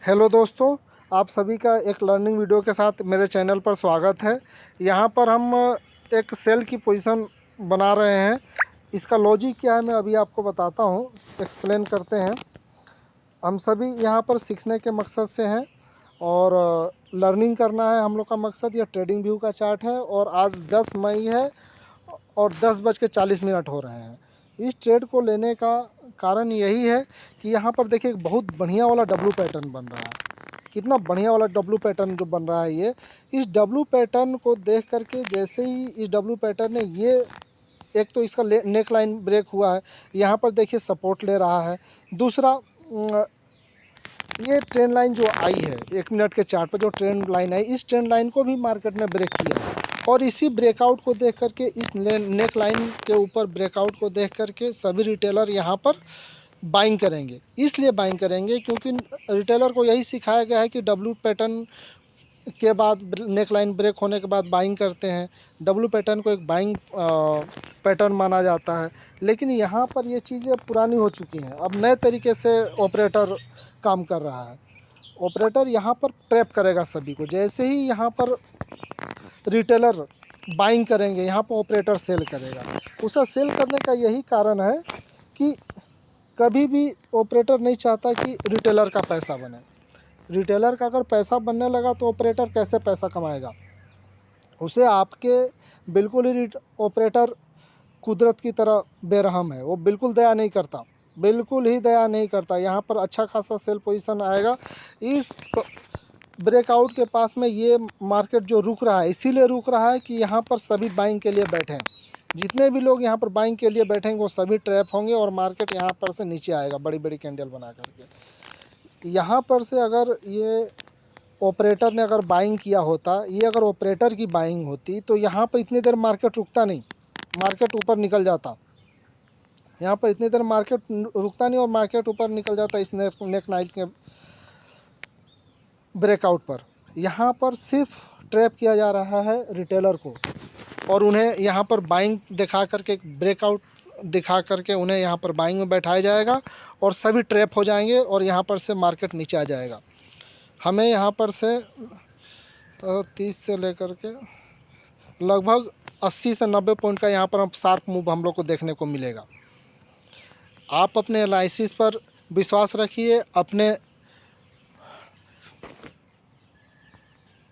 Hello दोस्तों, आप सभी का एक लर्निंग वीडियो के साथ मेरे चैनल पर स्वागत है। यहाँ पर हम एक सेल की पोजीशन बना रहे हैं। इसका लॉजिक क्या है मैं अभी आपको बताता हूँ, एक्सप्लेन करते हैं। हम सभी यहाँ पर सीखने के मकसद से हैं और लर्निंग करना है हम लोग का मकसद। यह ट्रेडिंग व्यू का चार्ट है और आज 10 मई है और 10:40 हो रहे हैं। इस ट्रेड को लेने का कारण यही है कि यहाँ पर देखिए एक बहुत बढ़िया वाला डब्लू पैटर्न बन रहा है। कितना बढ़िया वाला डब्लू पैटर्न जो बन रहा है ये, इस डब्लू पैटर्न को देख करके जैसे ही इस डब्लू पैटर्न ने ये एक तो इसका नेक लाइन ब्रेक हुआ है, यहाँ पर देखिए सपोर्ट ले रहा है। दूसरा ये ट्रेंड लाइन जो आई है 1 मिनट के चार्ट पर, जो ट्रेंड लाइन है, इस ट्रेंड लाइन को भी मार्केट ने ब्रेक किया है। और इसी ब्रेकआउट को देख करके, इस नेक लाइन के ऊपर ब्रेकआउट को देख करके सभी रिटेलर यहाँ पर बाइंग करेंगे। इसलिए बाइंग करेंगे क्योंकि रिटेलर को यही सिखाया गया है कि डब्लू पैटर्न के बाद, नेक लाइन ब्रेक होने के बाद बाइंग करते हैं। डब्लू पैटर्न को एक बाइंग पैटर्न माना जाता है। लेकिन यहाँ पर ये चीज़ें पुरानी हो चुकी हैं, अब नए तरीके से ऑपरेटर काम कर रहा है। ऑपरेटर यहाँ पर ट्रैप करेगा सभी को। जैसे ही यहाँ पर रिटेलर बाइंग करेंगे, यहाँ पर ऑपरेटर सेल करेगा। उसे सेल करने का यही कारण है कि कभी भी ऑपरेटर नहीं चाहता कि रिटेलर का पैसा बने। रिटेलर का अगर पैसा बनने लगा तो ऑपरेटर कैसे पैसा कमाएगा? उसे आपके बिल्कुल ही ऑपरेटर कुदरत की तरह बेरहम है, वो बिल्कुल दया नहीं करता, बिल्कुल ही दया नहीं करता। यहाँ पर अच्छा खासा सेल पोजीशन आएगा। इस ब्रेकआउट के पास में ये मार्केट जो रुक रहा है, इसीलिए रुक रहा है कि यहाँ पर सभी बाइंग के लिए बैठे हैं। जितने भी लोग यहाँ पर बाइंग के लिए बैठेंगे वो सभी ट्रैप होंगे और मार्केट यहाँ पर से नीचे आएगा बड़ी बड़ी कैंडल बना करके। यहाँ पर से अगर ये ऑपरेटर ने अगर बाइंग किया होता, ये अगर ऑपरेटर की बाइंग होती तो यहाँ पर इतनी देर मार्केट रुकता नहीं, मार्केट ऊपर निकल जाता। यहाँ पर इतनी देर मार्केट रुकता नहीं और मार्केट ऊपर निकल जाता इस नेक लाइन के ब्रेकआउट पर। यहाँ पर सिर्फ ट्रैप किया जा रहा है रिटेलर को और उन्हें यहाँ पर बाइंग दिखा करके, ब्रेकआउट दिखा करके उन्हें यहाँ पर बाइंग में बैठाया जाएगा और सभी ट्रैप हो जाएंगे और यहाँ पर से मार्केट नीचे आ जाएगा। हमें यहाँ पर से 30 से लेकर के लगभग 80 से 90 पॉइंट का यहाँ पर हम शार्प मूव हम लोग को देखने को मिलेगा। आप अपने एनालिसिस पर विश्वास रखिए, अपने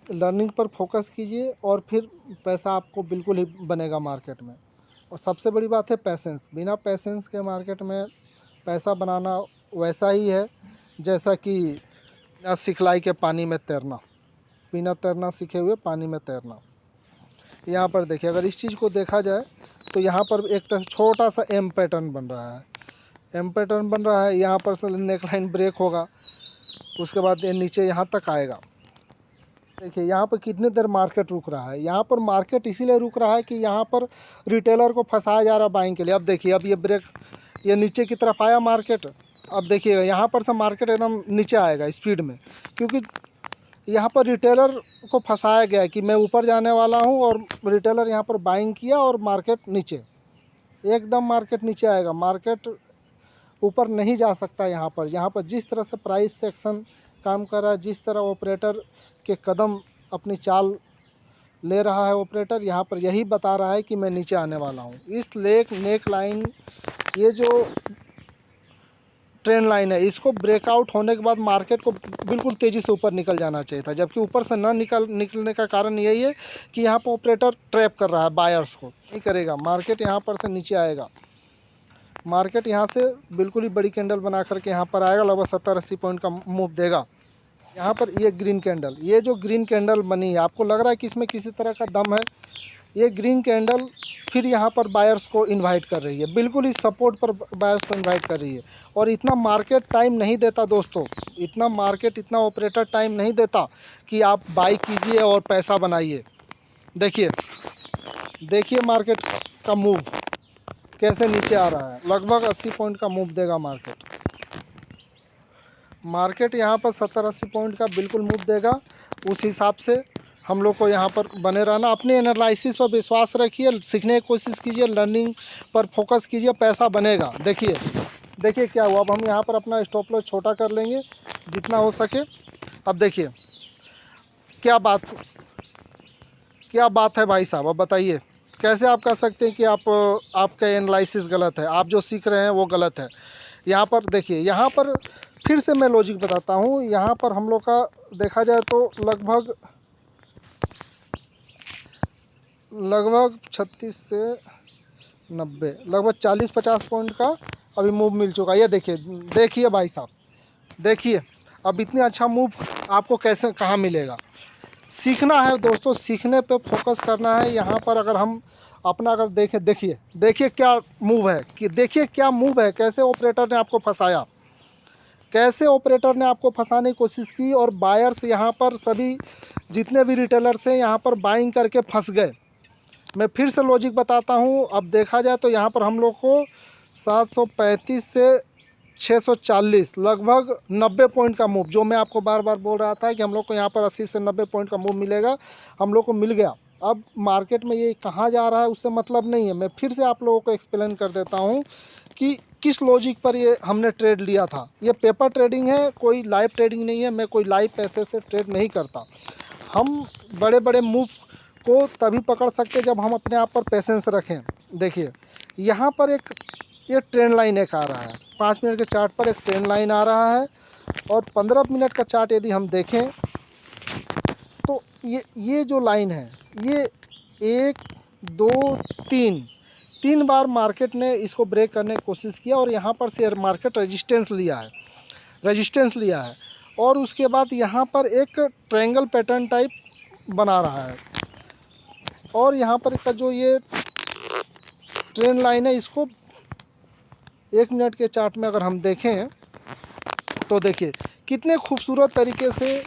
लर्निंग पर फोकस कीजिए और फिर पैसा आपको बिल्कुल ही बनेगा मार्केट में। और सबसे बड़ी बात है पैसेंस। बिना पैसेंस के मार्केट में पैसा बनाना वैसा ही है जैसा कि बिना सिखलाई के पानी में तैरना, बिना तैरना सीखे हुए पानी में तैरना। यहाँ पर देखिए, अगर इस चीज़ को देखा जाए तो यहाँ पर एक तरह छोटा सा एम पैटर्न बन रहा है, एम पैटर्न बन रहा है। यहाँ पर से नेक लाइन ब्रेक होगा, उसके बाद ये नीचे यहाँ तक आएगा। देखिए यहाँ पर कितनी देर मार्केट रुक रहा है। यहाँ पर मार्केट इसीलिए रुक रहा है कि यहाँ पर रिटेलर को फंसाया जा रहा है बाइंग के लिए। अब देखिए, अब ये ब्रेक, ये नीचे की तरफ आया मार्केट। अब देखिएगा यहाँ पर से मार्केट एकदम नीचे आएगा स्पीड में, क्योंकि यहाँ पर रिटेलर को फंसाया गया है कि मैं ऊपर जाने वाला हूँ और रिटेलर यहाँ पर बाइंग किया और मार्केट नीचे, एकदम मार्केट नीचे आएगा। मार्केट ऊपर नहीं जा सकता। यहाँ पर जिस तरह से प्राइस सेक्शन काम कर रहा है, जिस तरह ऑपरेटर के कदम अपनी चाल ले रहा है ऑपरेटर, यहाँ पर यही बता रहा है कि मैं नीचे आने वाला हूँ। इस नेक लाइन, ये जो ट्रेंड लाइन है, इसको ब्रेकआउट होने के बाद मार्केट को बिल्कुल तेज़ी से ऊपर निकल जाना चाहिए था, जबकि ऊपर से ना निकलने का कारण यही है कि यहाँ पर ऑपरेटर ट्रैप कर रहा है बायर्स को। नहीं करेगा, मार्केट यहाँ पर से नीचे आएगा। मार्केट यहाँ से बिल्कुल ही बड़ी कैंडल बना करके यहाँ पर आएगा, लगभग 70-80 पॉइंट का मूव देगा। यहाँ पर ये ग्रीन कैंडल, ये जो ग्रीन कैंडल बनी है, आपको लग रहा है कि इसमें किसी तरह का दम है। ये ग्रीन कैंडल फिर यहाँ पर बायर्स को इनवाइट कर रही है, बिल्कुल ही सपोर्ट पर बायर्स को इनवाइट कर रही है। और इतना मार्केट टाइम नहीं देता दोस्तों, इतना मार्केट, इतना ऑपरेटर टाइम नहीं देता कि आप बाई कीजिए और पैसा बनाइए। देखिए देखिए मार्केट का मूव कैसे नीचे आ रहा है। लगभग 80 पॉइंट का मूव देगा मार्केट यहाँ पर 70-80 पॉइंट का बिल्कुल मूव देगा। उस हिसाब से हम लोग को यहाँ पर बने रहना। अपने एनालिसिस पर विश्वास रखिए, सीखने की कोशिश कीजिए, लर्निंग पर फोकस कीजिए, पैसा बनेगा। देखिए क्या हुआ। अब हम यहाँ पर अपना स्टॉप लॉस छोटा कर लेंगे। जितना हो सके। अब देखिए क्या बात है भाई साहब, अब बताइए कैसे आप कह सकते हैं कि आपका एनालिसिस गलत है, आप जो सीख रहे हैं वो गलत है। यहाँ पर देखिए, यहाँ पर फिर से मैं लॉजिक बताता हूँ। यहाँ पर हम लोग का देखा जाए तो लगभग 36 से 90, लगभग 40-50 पॉइंट का अभी मूव मिल चुका है। ये देखिए भाई साहब, देखिए अब इतनी अच्छा मूव आपको कैसे कहाँ मिलेगा। सीखना है दोस्तों, सीखने पे फोकस करना है। यहाँ पर अगर हम अपना अगर देखिए क्या मूव है, कि देखिए क्या मूव है, कैसे ऑपरेटर ने आपको फंसाया, कैसे ऑपरेटर ने आपको फंसाने की कोशिश की। और बायर्स यहाँ पर सभी जितने भी रिटेलर्स हैं यहाँ पर बाइंग करके फंस गए। मैं फिर से लॉजिक बताता हूँ। अब देखा जाए तो यहाँ पर हम लोग को 735 से 640 लगभग 90 पॉइंट का मूव, जो मैं आपको बार बार बोल रहा था कि हम लोग को यहाँ पर 80 से 90 पॉइंट का मूव मिलेगा, हम लोग को मिल गया। अब मार्केट में ये कहाँ जा रहा है उससे मतलब नहीं है। मैं फिर से आप लोगों को एक्सप्लेन कर देता हूँ कि किस लॉजिक पर ये हमने ट्रेड लिया था। ये पेपर ट्रेडिंग है, कोई लाइव ट्रेडिंग नहीं है। मैं कोई लाइव पैसे से ट्रेड नहीं करता। हम बड़े बड़े मूव को तभी पकड़ सकते जब हम अपने आप पर पेशेंस रखें। देखिए यहाँ पर ये ट्रेंड लाइन एक आ रहा है, 5 मिनट के चार्ट पर एक ट्रेंड लाइन आ रहा है। और 15 मिनट का चार्ट यदि हम देखें तो ये जो लाइन है, ये 1 2 3 बार मार्केट ने इसको ब्रेक करने की कोशिश किया और यहाँ पर शेयर मार्केट रेजिस्टेंस लिया है। और उसके बाद यहाँ पर एक ट्रायंगल पैटर्न टाइप बना रहा है। और यहाँ पर का जो ये ट्रेंड लाइन है, इसको 1 मिनट के चार्ट में अगर हम देखें तो देखिए कितने खूबसूरत तरीके से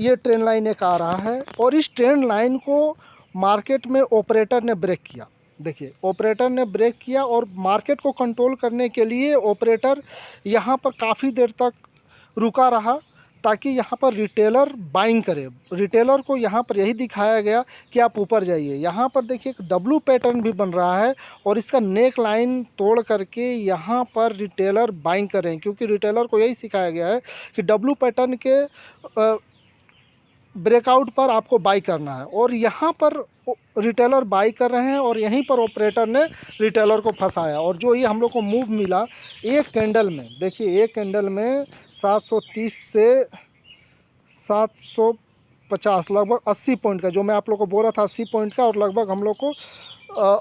ये ट्रेंड लाइन एक आ रहा है। और इस ट्रेंड लाइन को मार्केट में ऑपरेटर ने ब्रेक किया। देखिए ऑपरेटर ने ब्रेक किया और मार्केट को कंट्रोल करने के लिए ऑपरेटर यहाँ पर काफ़ी देर तक रुका रहा ताकि यहाँ पर रिटेलर बाइंग करे। रिटेलर को यहाँ पर यही दिखाया गया कि आप ऊपर जाइए। यहाँ पर देखिए एक डब्लू पैटर्न भी बन रहा है और इसका नेक लाइन तोड़ करके यहाँ पर रिटेलर बाइंग करें, क्योंकि रिटेलर को यही सिखाया गया है कि डब्लू पैटर्न के ब्रेकआउट पर आपको बाई करना है। और यहाँ पर रिटेलर बाई कर रहे हैं और यहीं पर ऑपरेटर ने रिटेलर को फंसाया। और जो ये हम लोग को मूव मिला एक कैंडल में, देखिए एक कैंडल में 730 से 750 लगभग 80 पॉइंट का, जो मैं आप लोग को बोल रहा था 80 पॉइंट का, और लगभग हम लोग को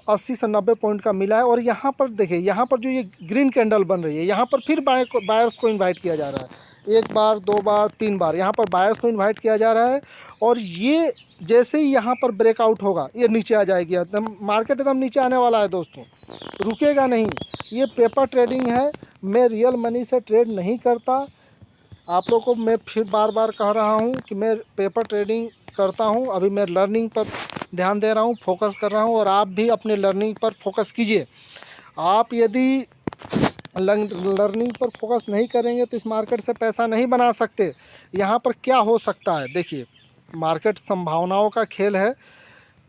80 से 90 पॉइंट का मिला है। और यहाँ पर देखिए, यहाँ पर जो ये ग्रीन कैंडल बन रही है, यहाँ पर फिर बायर्स को इन्वाइट किया जा रहा है। 1 बार 2 बार 3 बार यहाँ पर बायर्स को इन्वाइट किया जा रहा है। और ये जैसे ही यहाँ पर ब्रेकआउट होगा ये नीचे आ जाएगी। एकदम मार्केट एकदम नीचे आने वाला है दोस्तों, रुकेगा नहीं। ये पेपर ट्रेडिंग है, मैं रियल मनी से ट्रेड नहीं करता। आप लोग को मैं फिर बार बार कह रहा हूँ कि मैं पेपर ट्रेडिंग करता हूँ। अभी मैं लर्निंग पर ध्यान दे रहा हूँ, फोकस कर रहा हूँ। और आप भी अपने लर्निंग पर फोकस कीजिए। आप यदि लर्निंग पर फोकस नहीं करेंगे तो इस मार्केट से पैसा नहीं बना सकते। यहाँ पर क्या हो सकता है, देखिए मार्केट संभावनाओं का खेल है।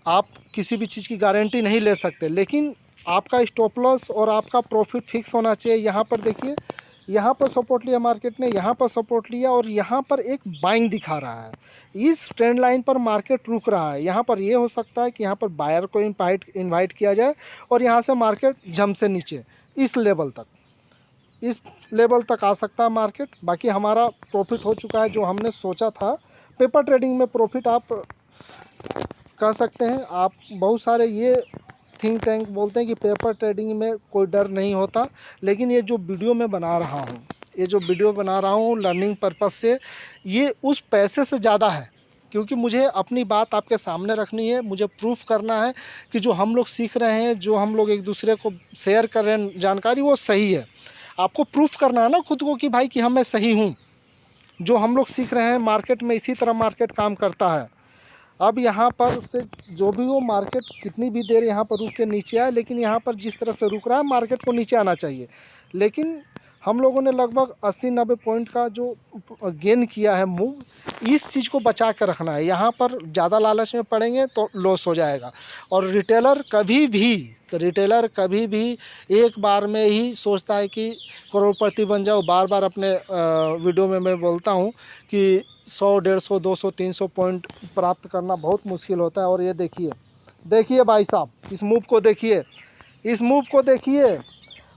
आप किसी भी चीज़ की गारंटी नहीं ले सकते, लेकिन आपका स्टॉप लॉस और आपका प्रॉफिट फिक्स होना चाहिए। यहाँ पर देखिए, यहाँ पर सपोर्ट लिया मार्केट ने, यहाँ पर सपोर्ट लिया और यहाँ पर एक बाइंग दिखा रहा है। इस ट्रेंड लाइन पर मार्केट रुक रहा है। यहाँ पर ये हो सकता है कि यहाँ पर बायर को इन्वाइट किया जाए और यहाँ से मार्केट जंप से नीचे इस लेवल तक आ सकता है मार्केट। बाकी हमारा प्रॉफिट हो चुका है जो हमने सोचा था। पेपर ट्रेडिंग में प्रॉफिट आप कह सकते हैं। आप बहुत सारे ये थिंक टैंक बोलते हैं कि पेपर ट्रेडिंग में कोई डर नहीं होता, लेकिन ये जो वीडियो मैं बना रहा हूँ लर्निंग पर्पस से, ये उस पैसे से ज़्यादा है। क्योंकि मुझे अपनी बात आपके सामने रखनी है, मुझे प्रूफ करना है कि जो हम लोग सीख रहे हैं, जो हम लोग एक दूसरे को शेयर कर रहे हैं जानकारी, वो सही है। आपको प्रूफ करना है ना खुद को कि भाई कि मैं सही हूँ। जो हम लोग सीख रहे हैं मार्केट में, इसी तरह मार्केट काम करता है। अब यहाँ पर से जो भी वो मार्केट कितनी भी देर यहाँ पर रुक के नीचे आए, लेकिन यहाँ पर जिस तरह से रुक रहा है मार्केट को नीचे आना चाहिए। लेकिन हम लोगों ने लगभग 80-90 पॉइंट का जो गेन किया है मूव, इस चीज़ को बचा कर रखना है। यहाँ पर ज़्यादा लालच में पड़ेंगे तो लॉस हो जाएगा। और रिटेलर कभी भी एक बार में ही सोचता है कि करोड़पति बन जाओ। बार बार अपने वीडियो में मैं बोलता हूँ कि 100, 150, 200, 300 पॉइंट प्राप्त करना बहुत मुश्किल होता है। और ये देखिए भाई साहब, इस मूव को देखिए, इस मूव को देखिए।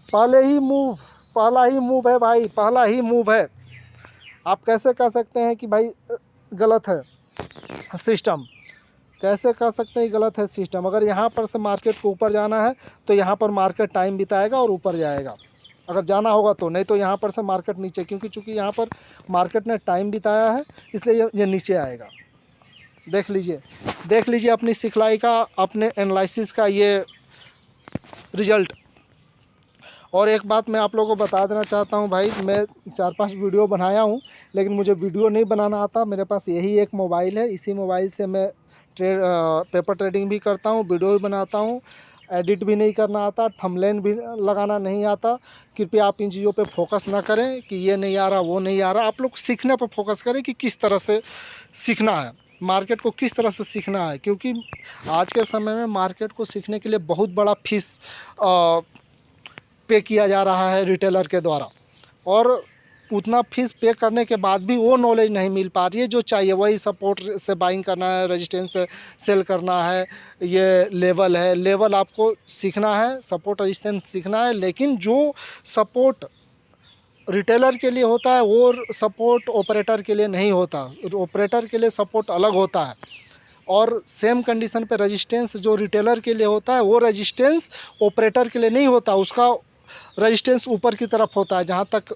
पहला ही मूव है भाई, पहला ही मूव है। आप कैसे कह सकते हैं कि भाई गलत है सिस्टम? कैसे कह सकते हैं गलत है सिस्टम? अगर यहाँ पर से मार्केट को ऊपर जाना है तो यहाँ पर मार्केट टाइम बिताएगा और ऊपर जाएगा, अगर जाना होगा तो। नहीं तो यहाँ पर से मार्केट नीचे, क्योंकि चूँकि यहाँ पर मार्केट ने टाइम बिताया है, इसलिए ये नीचे आएगा। देख लीजिए अपनी सिखलाई का, अपने एनालिसिस का ये रिजल्ट। और एक बात मैं आप लोगों को बता देना चाहता हूँ भाई, मैं 4-5 वीडियो बनाया हूँ, लेकिन मुझे वीडियो नहीं बनाना आता। मेरे पास यही एक मोबाइल है, इसी मोबाइल से मैं पेपर ट्रेडिंग भी करता हूँ, वीडियो भी बनाता हूँ, एडिट भी नहीं करना आता, थंबनेल भी लगाना नहीं आता। कृपया आप इन चीज़ों पे फोकस ना करें कि ये नहीं आ रहा, वो नहीं आ रहा। आप लोग सीखने पर फोकस करें कि किस तरह से सीखना है, मार्केट को किस तरह से सीखना है। क्योंकि आज के समय में मार्केट को सीखने के लिए बहुत बड़ा फीस पे किया जा रहा है रिटेलर के द्वारा, और उतना फीस पे करने के बाद भी वो नॉलेज नहीं मिल पा रही है जो चाहिए। वही सपोर्ट से बाइंग करना है, रेजिस्टेंस से सेल करना है, ये लेवल है, लेवल आपको सीखना है, सपोर्ट रेजिस्टेंस सीखना है। लेकिन जो सपोर्ट रिटेलर के लिए होता है वो सपोर्ट ऑपरेटर के लिए नहीं होता। ऑपरेटर के लिए सपोर्ट अलग होता है, और सेम कंडीशन पे रेजिस्टेंस जो रिटेलर के लिए होता है वो रेजिस्टेंस ऑपरेटर के लिए नहीं होता। उसका रेजिस्टेंस ऊपर की तरफ होता है, जहाँ तक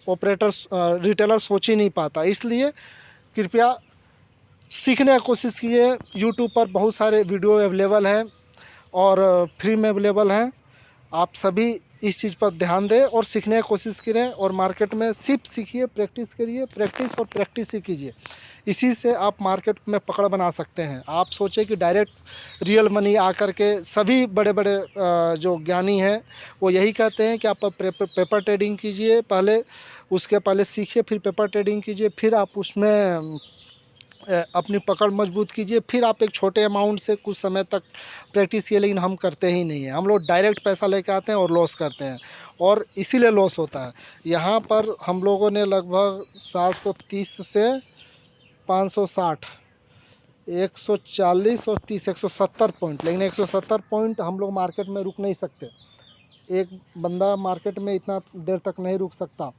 रिटेलर सोच ही नहीं पाता। इसलिए कृपया सीखने की कोशिश कीजिए। यूट्यूब पर बहुत सारे वीडियो अवेलेबल हैं और फ्री में अवेलेबल हैं। आप सभी इस चीज़ पर ध्यान दें और सीखने की कोशिश करें, और मार्केट में सिर्फ सीखिए, प्रैक्टिस करिए, प्रैक्टिस ही कीजिए। इसी से आप मार्केट में पकड़ बना सकते हैं। आप सोचें कि डायरेक्ट रियल मनी आकर के, सभी बड़े बड़े जो ज्ञानी हैं वो यही कहते हैं कि आप पेपर ट्रेडिंग कीजिए पहले, उसके पहले सीखिए, फिर पेपर ट्रेडिंग कीजिए, फिर आप उसमें अपनी पकड़ मजबूत कीजिए, फिर आप एक छोटे अमाउंट से कुछ समय तक प्रैक्टिस कीजिए। लेकिन हम करते ही नहीं हैं। हम लोग डायरेक्ट पैसा लेकर आते हैं और लॉस करते हैं, और इसीलिए लॉस होता है। यहाँ पर हम लोगों ने लगभग 730 से 560, 140 और 30, 170 पॉइंट, लेकिन 170 पॉइंट हम लोग मार्केट में रुक नहीं सकते। एक बंदा मार्केट में इतना देर तक नहीं रुक सकता।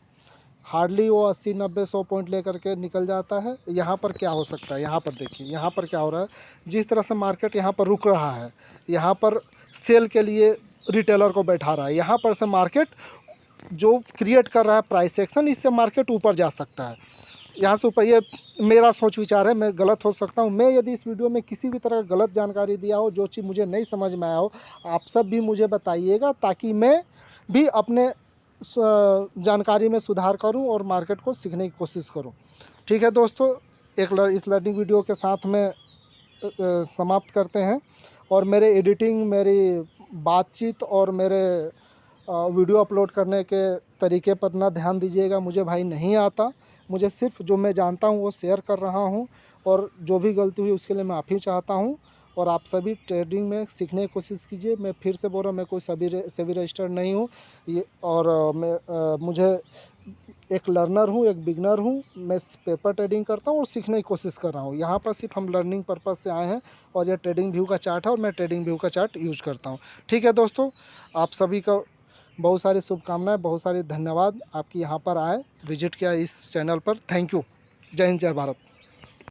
हार्डली वो 80, 90, 100 पॉइंट लेकर के निकल जाता है। यहाँ पर क्या हो सकता है? यहाँ पर देखिए, यहाँ पर क्या हो रहा है। जिस तरह से मार्केट यहाँ पर रुक रहा है, यहाँ पर सेल के लिए रिटेलर को बैठा रहा है, यहाँ पर से मार्केट जो क्रिएट कर रहा है प्राइस एक्शन, इससे मार्केट ऊपर जा सकता है, यहाँ से ऊपर। ये मेरा सोच विचार है, मैं गलत हो सकता हूँ। मैं यदि इस वीडियो में किसी भी तरह का गलत जानकारी दिया हो, जो चीज़ मुझे नहीं समझ में आया हो, आप सब भी मुझे बताइएगा, ताकि मैं भी अपने जानकारी में सुधार करूं और मार्केट को सीखने की कोशिश करूं। ठीक है दोस्तों, इस लर्निंग वीडियो के साथ में समाप्त करते हैं। और मेरे एडिटिंग, मेरी बातचीत और मेरे वीडियो अपलोड करने के तरीके पर ना ध्यान दीजिएगा। मुझे भाई नहीं आता, मुझे सिर्फ जो मैं जानता हूँ वो शेयर कर रहा हूँ, और जो भी गलती हुई उसके लिए माफ़ी चाहता हूँ। और आप सभी ट्रेडिंग में सीखने की कोशिश कीजिए। मैं फिर से बोल रहा हूँ, मैं कोई सेबी रजिस्टर्ड नहीं हूँ ये, और मुझे एक लर्नर हूँ, एक बिगनर हूँ। मैं पेपर ट्रेडिंग करता हूँ और सीखने की कोशिश कर रहा हूँ। यहाँ पर सिर्फ हम लर्निंग पर्पज़ से आए हैं, और यह ट्रेडिंग व्यू का चार्ट है, और मैं ट्रेडिंग व्यू का चार्ट यूज़ करता हूँ। ठीक है दोस्तों, आप सभी का बहुत सारी शुभकामनाएं, बहुत सारी धन्यवाद। आपकी यहाँ पर आए, विजिट किया इस चैनल पर। Thank you. जय हिंद, जय भारत।